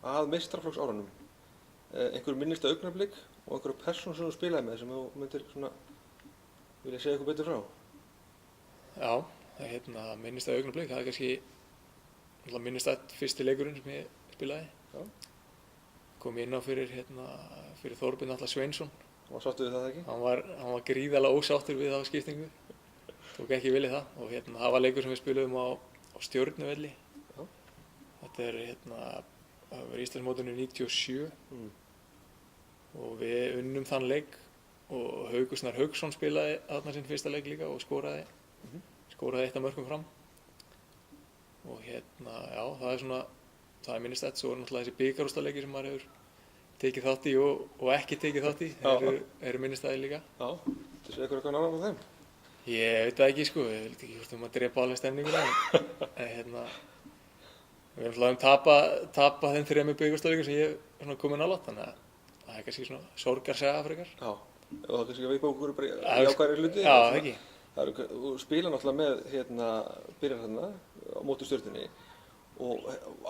að meistaraflokksárunum. Einhver minnista augnablik og einhverja persónu sem þú spilaði með sem þú myndir svona vilja segja eitthvað betur frá? Já, minnista augnablik, það kannski minnista fyrsti leikurinn sem ég spilaði. Já. Kom inn á fyrir Þorbjörn Atla Sveinsson. Og sáttu við það ekki? Hann var gríðarlega ósáttur við þá skiptingu. Tók ekki vel í það og það var leikur sem við spiluðum á Stjörnuvelli. Já. Þetta var Íslandsmótinu 97 og við unnum þann leik og Haukur Snær Hauksson spilaði þarna sinn fyrsta leik líka og skoraði eitt af mörkum fram. Og já, það er minnistætt. Svo náttúrulega þessi bikarúrslitaleikir sem maður hefur tekið þátt í og ekki tekið þátt í, eru minnistæðir líka. Já, þú segir eitthvað nánar á þeim? Ég veit það ekki sko, ég veit ekki hvort að drepa alveg stemninguna en við erum tapað þeim 3 bikarúrslitaleikjum sem ég hef komið nálægt, þannig að það er kannski svona sorgarsaga frekar. Já, og það er kannski að veipa okkur bara jákvæðri hluti. Já, ekki. Þú spila náttúrulega með byrjar þarna á móti Stjörnunni og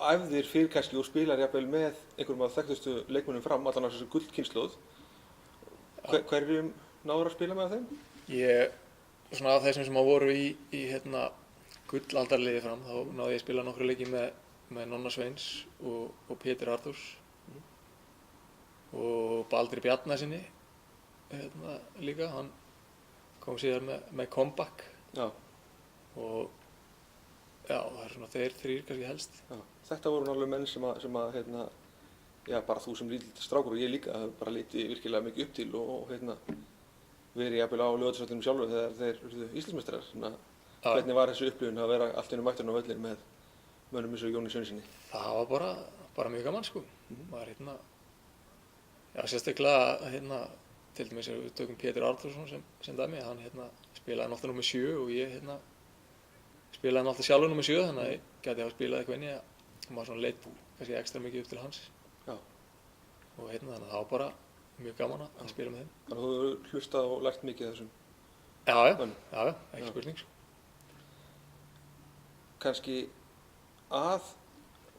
æfðir fyrir kannski og spilar jafnvel með einhverjum af þekktustu leikmönnum fram, allan af þessu gullkynslóð. Hverjum náður að spila með þeim? Svona af þessum sem voru í gullaldarliði fram, þá náði ég að spila nokkru leiki með Nonna Sveins og Pétur Arthúrs og Baldri Bjarnasinni líka, hann kom síðar með comeback. Já. Og já, það er svona þeir 3 kannski helst. Já. Þetta voru náttúrulega menn sem bara þú sem lítill strákur og ég líka bara liti virkilega mikið upp til og verið jafnvel á Laugardalsvellinum sjálfu þegar þeir urðu Íslandsmeistarar. Hvernig var þessu upplifun að vera allt í einu mætturinn á völlinn með mönnum eins og Jóni Sveinssyni? Það var bara mjög gaman sko. Maður sérstaklega til dæmis við tökum Pétur Arthúrsson sem dæmi, hann spilaði náttúrulega númer 7 og ég spilaði náttúrulega sjálfur númer 7, þannig að ég gæti hafa spilað eitthvað inni og maður svona leit kannski ekstra mikið upp til hans. Já. Og þannig að það var bara mjög gaman að spila með þeim. Þannig að þú hefur hlustað og lært mikið af þessum? Já, ekki spurning. Kannski að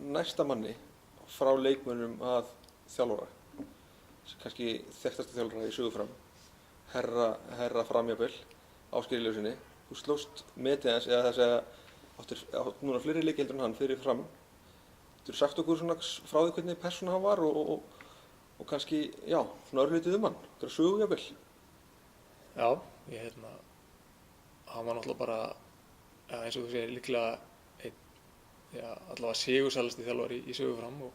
næsta manni frá leikmönnum að þjálfara, kannski þekktasta þjálfara í sögu fram, herra framjafel, Ásgeiri Leifssyni. Þú slóst metið hans, eða þess að áttir núna fleiri leiki heldur en hann fyrir fram. Geturðu sagt okkur svona frá því hvernig persóna hann var og kannski, já, svona örlítið hann, þetta sögu jafnvel? Já, hann var náttúrulega bara, eins og þú segir, líklega allavega sigursælasti þjálfari í sögu fram og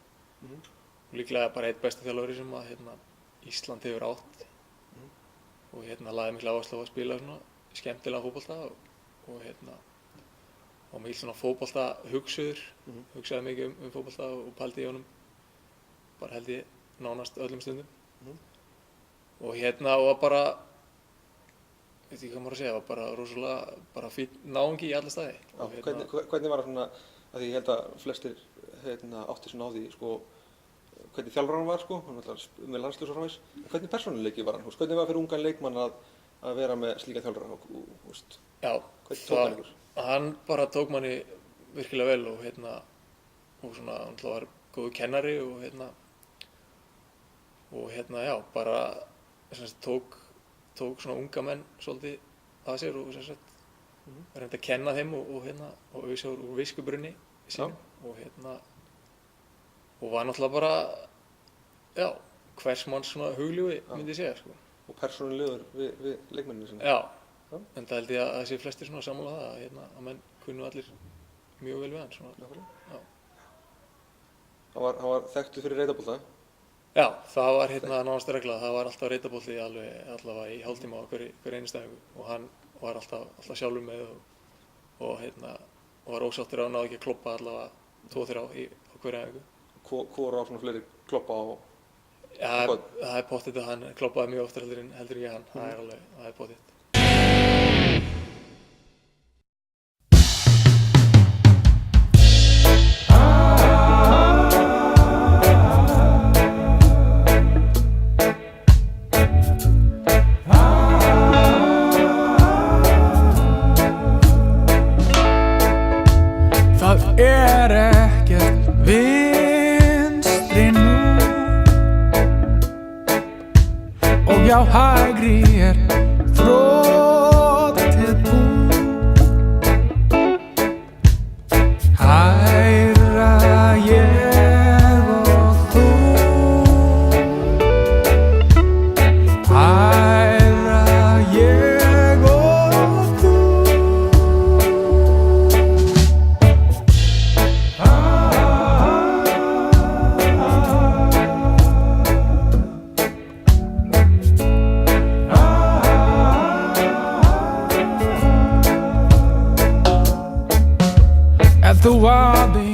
líklega bara einn besti þjálfari sem að Ísland hefur átt og lagði mikla áherslu á að spila svona skemmtilega fótbolta og mikil svona fótbolta hugsaði mikið um fótbolta og pældi í honum bara held ég nánast öllum stundum og var bara, veit ekki hvað maður að segja, var bara rosalega bara fínn náungi í alla staði. Já, hvernig var það svona, að ég held að flestir átti svona á því sko, hvernig þjálfur hann var sko, hann var alltaf með landslið og framvegis, en hvernig persónuleiki var hann, hvernig var fyrir ungan leikmann að vera með slíka þjálfara og Já, hvernig tók hann ykkur? Hann bara tók manni virkilega vel og og svona hann var góður kennari og já, bara tók svona unga menn svolítið að sér og reyndi að kenna þeim og ausa úr viskubrunni sínum og var náttúrulega bara, já, hvers manns svona hugljúfi myndi ég segja sko. Og persónulegur við leikmenninu sinni? Já, en það held ég að þessi flestir svona sammála það að menn kunnu allir mjög vel við hann svona. Já. Hann var þekktur fyrir reitabólta? Já, það var nánast regla, það var alltaf reitabolti allavega í hálftíma á hver einasta æfingu og hann var alltaf sjálfur með og var ósáttur að hann náði ekki að kloppa allavega 2-3 á hverja æfingu. Hvor á svona fleiri kloppa á? Já, það er pottþétt að hann kloppaði mjög oftar heldur en ég hann, það er pottþétt. Það ekkert vinstri hjá hægri er þrotið bú. Hæra ég og þú, hæra ég og þú. Ef þú aðeins